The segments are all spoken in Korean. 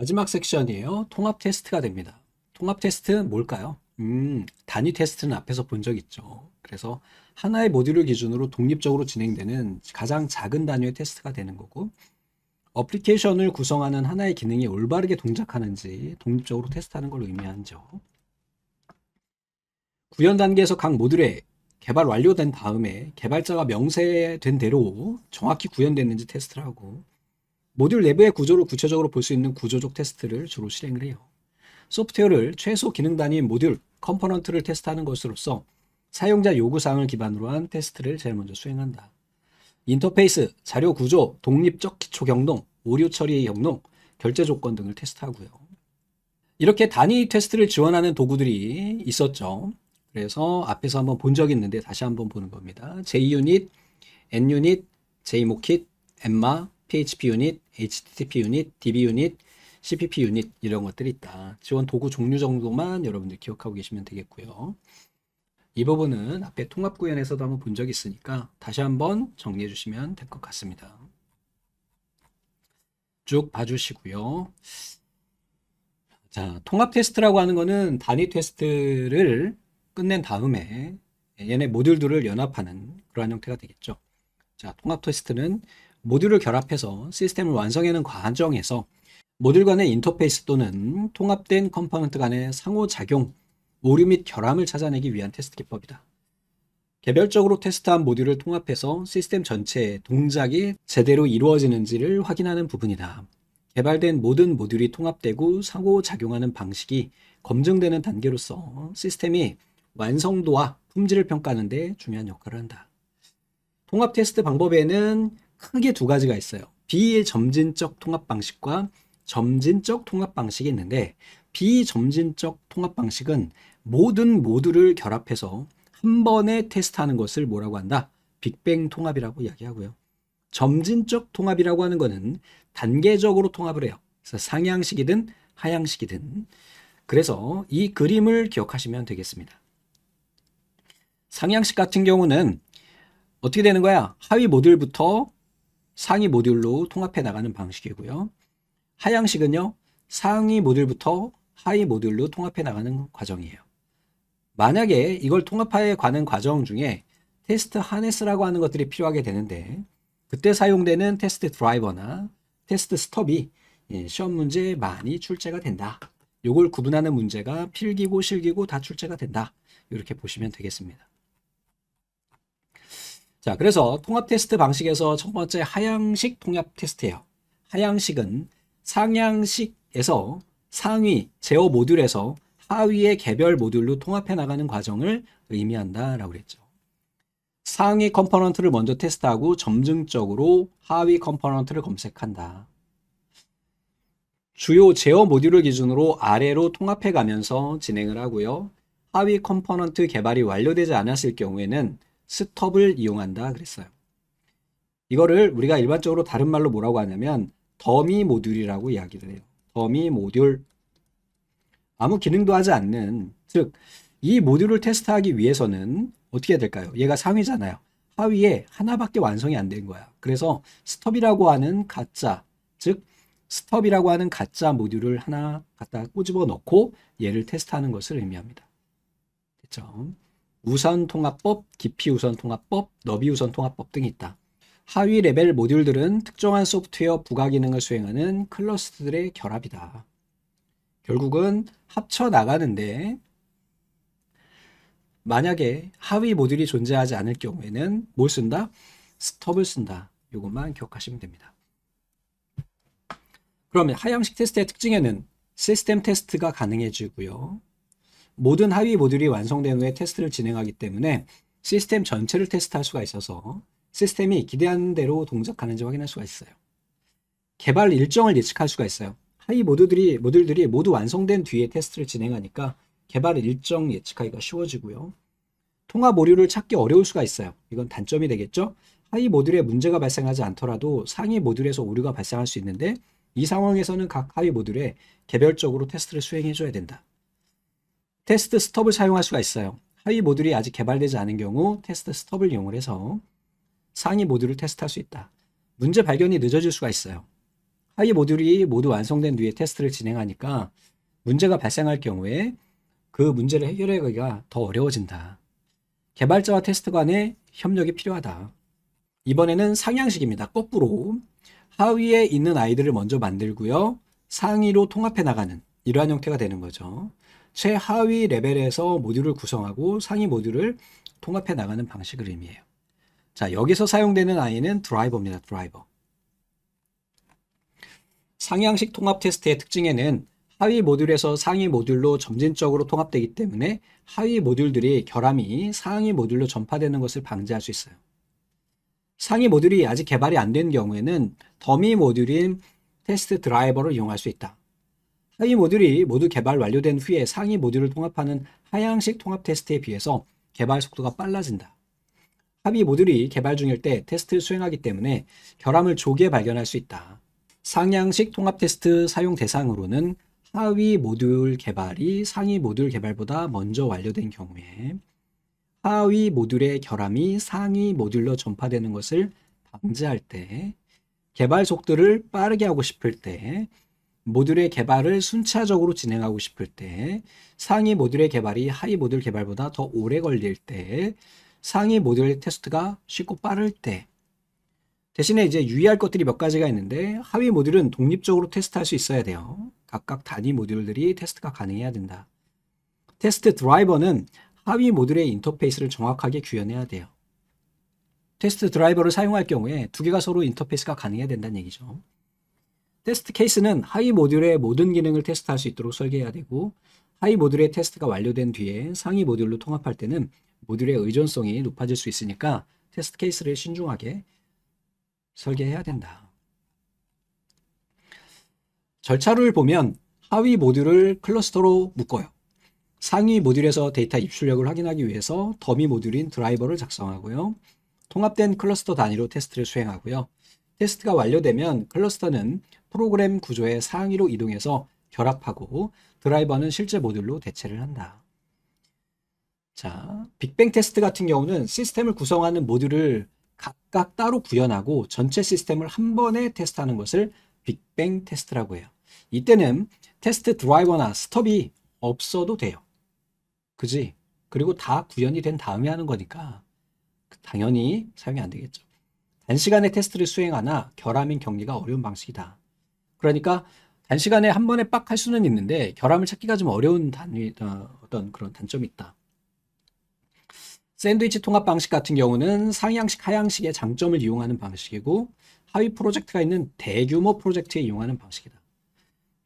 마지막 섹션이에요. 통합 테스트가 됩니다. 통합 테스트 뭘까요? 단위 테스트는 앞에서 본 적 있죠. 그래서 하나의 모듈을 기준으로 독립적으로 진행되는 가장 작은 단위의 테스트가 되는 거고, 어플리케이션을 구성하는 하나의 기능이 올바르게 동작하는지 독립적으로 테스트하는 걸 의미하죠. 구현 단계에서 각 모듈의 개발 완료된 다음에 개발자가 명세된 대로 정확히 구현됐는지 테스트를 하고, 모듈 내부의 구조를 구체적으로 볼 수 있는 구조적 테스트를 주로 실행을 해요. 소프트웨어를 최소 기능 단위인 모듈, 컴포넌트를 테스트하는 것으로서 사용자 요구사항을 기반으로 한 테스트를 제일 먼저 수행한다. 인터페이스, 자료 구조, 독립적 기초 경동, 오류 처리의 경동, 결제 조건 등을 테스트하고요. 이렇게 단위 테스트를 지원하는 도구들이 있었죠. 그래서 앞에서 한번 본 적이 있는데 다시 한번 보는 겁니다. JUnit, NUnit, JMockit, Emma, PHP 유닛, HTTP 유닛, DB 유닛, CPP 유닛 이런 것들이 있다. 지원 도구 종류 정도만 여러분들 기억하고 계시면 되겠고요. 이 부분은 앞에 통합 구현에서도 한번 본 적이 있으니까 다시 한번 정리해 주시면 될 것 같습니다. 쭉 봐주시고요. 자, 통합 테스트라고 하는 거는 단위 테스트를 끝낸 다음에 얘네 모듈들을 연합하는 그러한 형태가 되겠죠. 자, 통합 테스트는 모듈을 결합해서 시스템을 완성하는 과정에서 모듈 간의 인터페이스 또는 통합된 컴포넌트 간의 상호작용, 오류 및 결함을 찾아내기 위한 테스트 기법이다. 개별적으로 테스트한 모듈을 통합해서 시스템 전체의 동작이 제대로 이루어지는지를 확인하는 부분이다. 개발된 모든 모듈이 통합되고 상호작용하는 방식이 검증되는 단계로서 시스템이 완성도와 품질을 평가하는 데 중요한 역할을 한다. 통합 테스트 방법에는 크게 두 가지가 있어요. 비점진적 통합 방식과 점진적 통합 방식이 있는데, 비점진적 통합 방식은 모든 모듈을 결합해서 한 번에 테스트하는 것을 뭐라고 한다? 빅뱅 통합이라고 이야기하고요. 점진적 통합이라고 하는 것은 단계적으로 통합을 해요. 그래서 상향식이든 하향식이든. 그래서 이 그림을 기억하시면 되겠습니다. 상향식 같은 경우는 어떻게 되는 거야? 하위 모듈부터 상위 모듈로 통합해 나가는 방식이고요. 하향식은요, 상위 모듈부터 하위 모듈로 통합해 나가는 과정이에요. 만약에 이걸 통합해 가는 과정 중에 테스트 하네스라고 하는 것들이 필요하게 되는데, 그때 사용되는 테스트 드라이버나 테스트 스톱이 시험 문제에 많이 출제가 된다. 이걸 구분하는 문제가 필기고 실기고 다 출제가 된다. 이렇게 보시면 되겠습니다. 자, 그래서 통합 테스트 방식에서 첫 번째 하향식 통합 테스트예요. 하향식은 상향식에서 상위 제어 모듈에서 하위의 개별 모듈로 통합해 나가는 과정을 의미한다라고 그랬죠. 상위 컴포넌트를 먼저 테스트하고 점증적으로 하위 컴포넌트를 검색한다. 주요 제어 모듈을 기준으로 아래로 통합해 가면서 진행을 하고요. 하위 컴포넌트 개발이 완료되지 않았을 경우에는 스톱을 이용한다 그랬어요. 이거를 우리가 일반적으로 다른 말로 뭐라고 하냐면 더미 모듈이라고 이야기를 해요. 더미 모듈. 아무 기능도 하지 않는, 즉 이 모듈을 테스트하기 위해서는 어떻게 해야 될까요? 얘가 상위잖아요. 하위에 하나밖에 완성이 안 된 거야. 그래서 스톱이라고 하는 가짜, 즉 스톱이라고 하는 가짜 모듈을 하나 갖다 꼬집어 넣고 얘를 테스트하는 것을 의미합니다. 됐죠? 우선 통합법, 깊이 우선 통합법, 너비 우선 통합법 등이 있다. 하위 레벨 모듈들은 특정한 소프트웨어 부가 기능을 수행하는 클러스터들의 결합이다. 결국은 합쳐 나가는데, 만약에 하위 모듈이 존재하지 않을 경우에는 뭘 쓴다? 스톱을 쓴다. 이것만 기억하시면 됩니다. 그러면 하향식 테스트의 특징에는 시스템 테스트가 가능해지고요. 모든 하위 모듈이 완성된 후에 테스트를 진행하기 때문에 시스템 전체를 테스트할 수가 있어서 시스템이 기대하는 대로 동작하는지 확인할 수가 있어요. 개발 일정을 예측할 수가 있어요. 하위 모듈들이 모두 완성된 뒤에 테스트를 진행하니까 개발 일정 예측하기가 쉬워지고요. 통합 오류를 찾기 어려울 수가 있어요. 이건 단점이 되겠죠? 하위 모듈에 문제가 발생하지 않더라도 상위 모듈에서 오류가 발생할 수 있는데, 이 상황에서는 각 하위 모듈에 개별적으로 테스트를 수행해 줘야 된다. 테스트 스톱을 사용할 수가 있어요. 하위 모듈이 아직 개발되지 않은 경우 테스트 스톱을 이용을 해서 상위 모듈을 테스트할 수 있다. 문제 발견이 늦어질 수가 있어요. 하위 모듈이 모두 완성된 뒤에 테스트를 진행하니까 문제가 발생할 경우에 그 문제를 해결하기가 더 어려워진다. 개발자와 테스트 간의 협력이 필요하다. 이번에는 상향식입니다. 거꾸로 하위에 있는 아이들을 먼저 만들고요. 상위로 통합해 나가는 이러한 형태가 되는 거죠. 최하위 레벨에서 모듈을 구성하고 상위 모듈을 통합해 나가는 방식을 의미해요. 자, 여기서 사용되는 아이는 드라이버입니다. 드라이버. 상향식 통합 테스트의 특징에는 하위 모듈에서 상위 모듈로 점진적으로 통합되기 때문에 하위 모듈들이 결함이 상위 모듈로 전파되는 것을 방지할 수 있어요. 상위 모듈이 아직 개발이 안 된 경우에는 더미 모듈인 테스트 드라이버를 이용할 수 있다. 하위 모듈이 모두 개발 완료된 후에 상위 모듈을 통합하는 하향식 통합 테스트에 비해서 개발 속도가 빨라진다. 하위 모듈이 개발 중일 때 테스트를 수행하기 때문에 결함을 조기에 발견할 수 있다. 상향식 통합 테스트 사용 대상으로는 하위 모듈 개발이 상위 모듈 개발보다 먼저 완료된 경우에 하위 모듈의 결함이 상위 모듈로 전파되는 것을 방지할 때, 개발 속도를 빠르게 하고 싶을 때, 모듈의 개발을 순차적으로 진행하고 싶을 때, 상위 모듈의 개발이 하위 모듈 개발보다 더 오래 걸릴 때, 상위 모듈의 테스트가 쉽고 빠를 때, 대신에 이제 유의할 것들이 몇 가지가 있는데 하위 모듈은 독립적으로 테스트할 수 있어야 돼요. 각각 단위 모듈들이 테스트가 가능해야 된다. 테스트 드라이버는 하위 모듈의 인터페이스를 정확하게 구현해야 돼요. 테스트 드라이버를 사용할 경우에 두 개가 서로 인터페이스가 가능해야 된다는 얘기죠. 테스트 케이스는 하위 모듈의 모든 기능을 테스트할 수 있도록 설계해야 되고 하위 모듈의 테스트가 완료된 뒤에 상위 모듈로 통합할 때는 모듈의 의존성이 높아질 수 있으니까 테스트 케이스를 신중하게 설계해야 된다. 절차를 보면 하위 모듈을 클러스터로 묶어요. 상위 모듈에서 데이터 입출력을 확인하기 위해서 더미 모듈인 드라이버를 작성하고요. 통합된 클러스터 단위로 테스트를 수행하고요. 테스트가 완료되면 클러스터는 프로그램 구조의 상위로 이동해서 결합하고 드라이버는 실제 모듈로 대체를 한다. 자, 빅뱅 테스트 같은 경우는 시스템을 구성하는 모듈을 각각 따로 구현하고 전체 시스템을 한 번에 테스트하는 것을 빅뱅 테스트라고 해요. 이때는 테스트 드라이버나 스톱이 없어도 돼요. 그지? 그리고 다 구현이 된 다음에 하는 거니까 당연히 사용이 안 되겠죠. 단시간에 테스트를 수행하나 결함인 격리가 어려운 방식이다. 그러니까 단시간에 한 번에 빡 할 수는 있는데 결함을 찾기가 좀 어려운 어떤 그런 단점이 있다. 샌드위치 통합 방식 같은 경우는 상향식, 하향식의 장점을 이용하는 방식이고 하위 프로젝트가 있는 대규모 프로젝트에 이용하는 방식이다.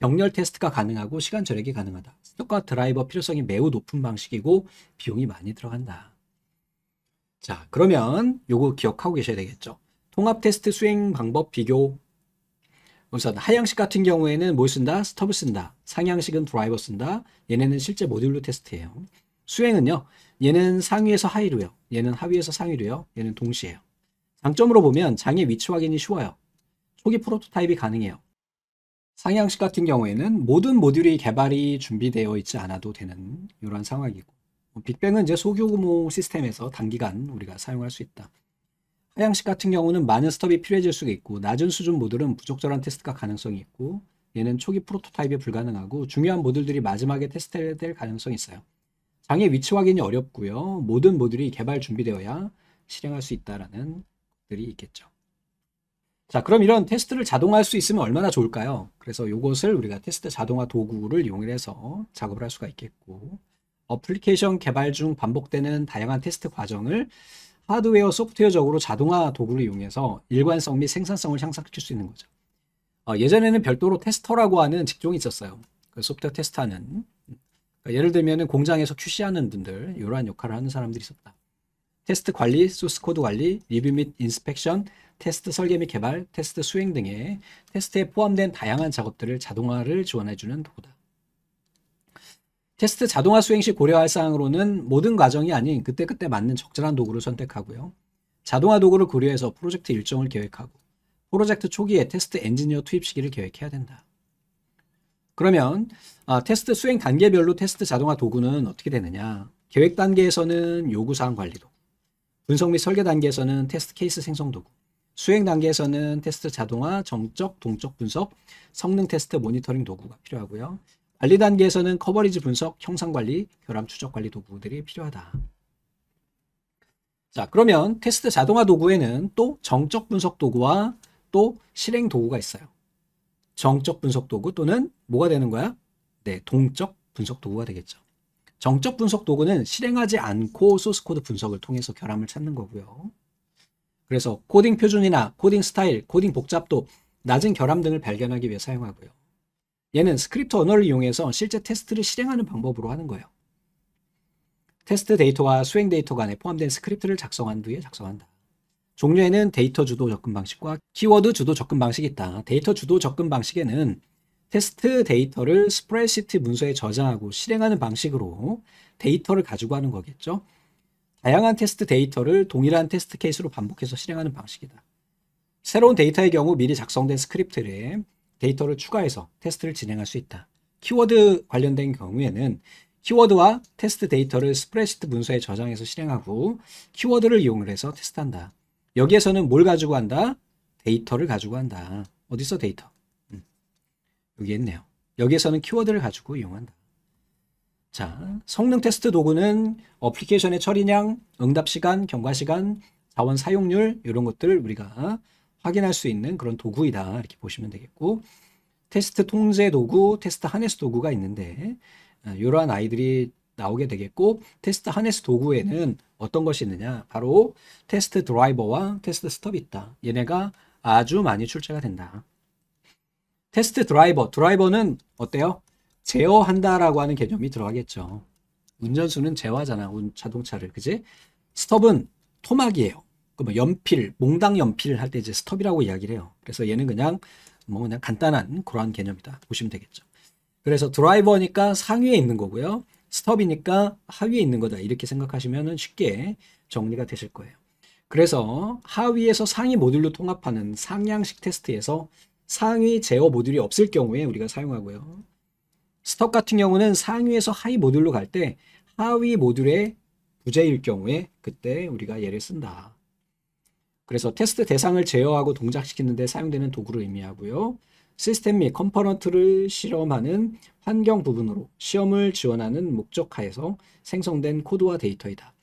병렬 테스트가 가능하고 시간 절약이 가능하다. 스톡과 드라이버 필요성이 매우 높은 방식이고 비용이 많이 들어간다. 자, 그러면 요거 기억하고 계셔야 되겠죠. 통합 테스트 수행 방법 비교. 우선 하향식 같은 경우에는 뭘 쓴다? 스톱을 쓴다. 상향식은 드라이버 쓴다. 얘네는 실제 모듈로 테스트예요. 수행은요. 얘는 상위에서 하위로요. 얘는 하위에서 상위로요. 얘는 동시에요. 장점으로 보면 장의 위치 확인이 쉬워요. 초기 프로토타입이 가능해요. 상향식 같은 경우에는 모든 모듈이 개발이 준비되어 있지 않아도 되는 이런 상황이고 빅뱅은 이제 소규모 시스템에서 단기간 우리가 사용할 수 있다. 하향식 같은 경우는 많은 스톱이 필요해질 수가 있고 낮은 수준 모듈은 부적절한 테스트가 가능성이 있고 얘는 초기 프로토타입이 불가능하고 중요한 모듈들이 마지막에 테스트될 가능성이 있어요. 장의 위치 확인이 어렵고요. 모든 모듈이 개발 준비되어야 실행할 수 있다라는 것들이 있겠죠. 자, 그럼 이런 테스트를 자동화할 수 있으면 얼마나 좋을까요? 그래서 이것을 우리가 테스트 자동화 도구를 이용해서 작업을 할 수가 있겠고 어플리케이션 개발 중 반복되는 다양한 테스트 과정을 하드웨어, 소프트웨어적으로 자동화 도구를 이용해서 일관성 및 생산성을 향상시킬 수 있는 거죠. 예전에는 별도로 테스터라고 하는 직종이 있었어요. 그 소프트웨어 테스트하는. 예를 들면 공장에서 QC하는 분들, 이러한 역할을 하는 사람들이 있었다. 테스트 관리, 소스 코드 관리, 리뷰 및 인스펙션, 테스트 설계 및 개발, 테스트 수행 등의 테스트에 포함된 다양한 작업들을 자동화를 지원해주는 도구다. 테스트 자동화 수행 시 고려할 사항으로는 모든 과정이 아닌 그때그때 맞는 적절한 도구를 선택하고요. 자동화 도구를 고려해서 프로젝트 일정을 계획하고 프로젝트 초기에 테스트 엔지니어 투입 시기를 계획해야 된다. 그러면 테스트 수행 단계별로 테스트 자동화 도구는 어떻게 되느냐? 계획 단계에서는 요구사항 관리 도구, 분석 및 설계 단계에서는 테스트 케이스 생성 도구, 수행 단계에서는 테스트 자동화, 정적, 동적 분석, 성능 테스트 모니터링 도구가 필요하고요. 관리 단계에서는 커버리지 분석, 형상 관리, 결함 추적 관리 도구들이 필요하다. 자, 그러면 테스트 자동화 도구에는 또 정적 분석 도구와 또 실행 도구가 있어요. 정적 분석 도구 또는 뭐가 되는 거야? 네, 동적 분석 도구가 되겠죠. 정적 분석 도구는 실행하지 않고 소스 코드 분석을 통해서 결함을 찾는 거고요. 그래서 코딩 표준이나 코딩 스타일, 코딩 복잡도, 낮은 결함 등을 발견하기 위해 사용하고요. 얘는 스크립트 언어를 이용해서 실제 테스트를 실행하는 방법으로 하는 거예요. 테스트 데이터와 수행 데이터 간에 포함된 스크립트를 작성한 뒤에 작성한다. 종류에는 데이터 주도 접근 방식과 키워드 주도 접근 방식이 있다. 데이터 주도 접근 방식에는 테스트 데이터를 스프레드시트 문서에 저장하고 실행하는 방식으로 데이터를 가지고 하는 거겠죠. 다양한 테스트 데이터를 동일한 테스트 케이스로 반복해서 실행하는 방식이다. 새로운 데이터의 경우 미리 작성된 스크립트에 데이터를 추가해서 테스트를 진행할 수 있다. 키워드 관련된 경우에는 키워드와 테스트 데이터를 스프레드시트 문서에 저장해서 실행하고 키워드를 이용을 해서 테스트한다. 여기에서는 뭘 가지고 한다? 데이터를 가지고 한다. 어디서 데이터? 여기 있네요. 여기에서는 키워드를 가지고 이용한다. 자, 성능 테스트 도구는 어플리케이션의 처리량, 응답 시간, 경과 시간, 자원 사용률 이런 것들을 우리가 확인할 수 있는 그런 도구이다. 이렇게 보시면 되겠고, 테스트 통제 도구, 테스트 하네스 도구가 있는데 이러한 아이들이 나오게 되겠고, 테스트 하네스 도구에는 어떤 것이 있느냐? 바로 테스트 드라이버와 테스트 스톱이 있다. 얘네가 아주 많이 출제가 된다. 테스트 드라이버는 어때요? 제어한다라고 하는 개념이 들어가겠죠. 운전수는 제어하잖아, 자동차를, 그지? 스톱은 토막이에요. 뭐 연필, 몽당 연필 할 때 이제 스톱이라고 이야기를 해요. 그래서 얘는 그냥 간단한 그러한 개념이다 보시면 되겠죠. 그래서 드라이버니까 상위에 있는 거고요. 스톱이니까 하위에 있는 거다. 이렇게 생각하시면 쉽게 정리가 되실 거예요. 그래서 하위에서 상위 모듈로 통합하는 상향식 테스트에서 상위 제어 모듈이 없을 경우에 우리가 사용하고요. 스톱 같은 경우는 상위에서 하위 모듈로 갈 때 하위 모듈의 부재일 경우에 그때 우리가 얘를 쓴다. 그래서 테스트 대상을 제어하고 동작시키는 데 사용되는 도구를 의미하고요. 시스템 및 컴포넌트를 실험하는 환경 부분으로 시험을 지원하는 목적하에서 생성된 코드와 데이터이다.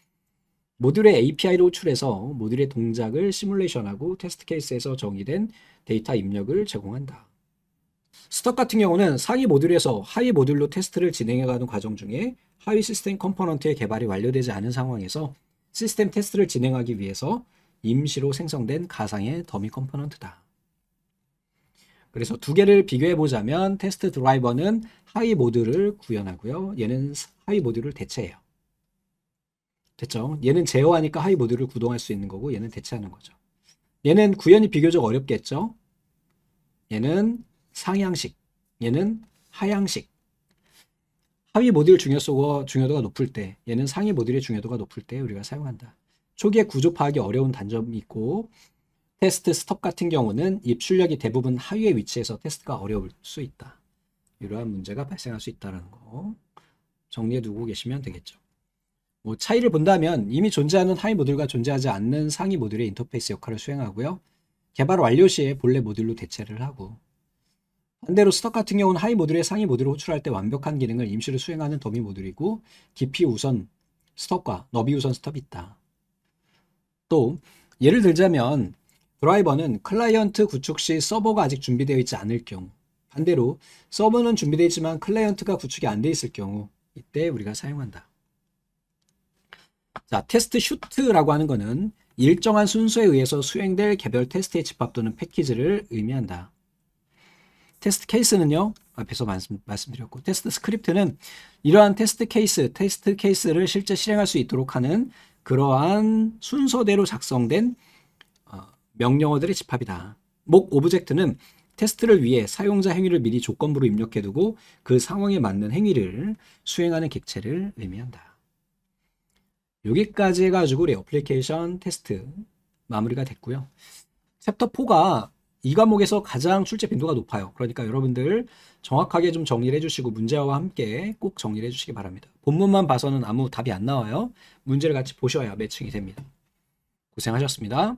모듈의 API를 호출해서 모듈의 동작을 시뮬레이션하고 테스트 케이스에서 정의된 데이터 입력을 제공한다. 스톱 같은 경우는 상위 모듈에서 하위 모듈로 테스트를 진행해가는 과정 중에 하위 시스템 컴포넌트의 개발이 완료되지 않은 상황에서 시스템 테스트를 진행하기 위해서 임시로 생성된 가상의 더미 컴포넌트다. 그래서 두 개를 비교해 보자면 테스트 드라이버는 하위 모듈을 구현하고요. 얘는 하위 모듈을 대체해요. 됐죠? 얘는 제어하니까 하위 모듈을 구동할 수 있는 거고 얘는 대체하는 거죠. 얘는 구현이 비교적 어렵겠죠? 얘는 상향식, 얘는 하향식. 하위 모듈 중요도가 높을 때, 얘는 상위 모듈의 중요도가 높을 때 우리가 사용한다. 초기에 구조 파악이 어려운 단점이 있고, 테스트 스톱 같은 경우는 입출력이 대부분 하위에 위치해서 테스트가 어려울 수 있다. 이러한 문제가 발생할 수 있다는 거 정리해 두고 계시면 되겠죠. 뭐 차이를 본다면 이미 존재하는 하위 모듈과 존재하지 않는 상위 모듈의 인터페이스 역할을 수행하고요. 개발 완료 시에 본래 모듈로 대체를 하고, 반대로 스톱 같은 경우는 하위 모듈에 상위 모듈을 호출할 때 완벽한 기능을 임시로 수행하는 더미 모듈이고, 깊이 우선 스톱과 너비 우선 스톱이 있다. 또 예를 들자면 드라이버는 클라이언트 구축 시 서버가 아직 준비되어 있지 않을 경우, 반대로 서버는 준비되어 있지만 클라이언트가 구축이 안 돼 있을 경우, 이때 우리가 사용한다. 자, 테스트 슈트라고 하는 거는 일정한 순서에 의해서 수행될 개별 테스트의 집합 또는 패키지를 의미한다. 테스트 케이스는요, 앞에서 말씀드렸고, 테스트 스크립트는 이러한 테스트 케이스를 실제 실행할 수 있도록 하는 그러한 순서대로 작성된 명령어들의 집합이다. 목 오브젝트는 테스트를 위해 사용자 행위를 미리 조건부로 입력해두고 그 상황에 맞는 행위를 수행하는 객체를 의미한다. 여기까지 해가지고 우리 어플리케이션 테스트 마무리가 됐고요. 챕터 4가 이 과목에서 가장 출제 빈도가 높아요. 그러니까 여러분들 정확하게 좀 정리를 해주시고 문제와 함께 꼭 정리를 해주시기 바랍니다. 본문만 봐서는 아무 답이 안 나와요. 문제를 같이 보셔야 매칭이 됩니다. 고생하셨습니다.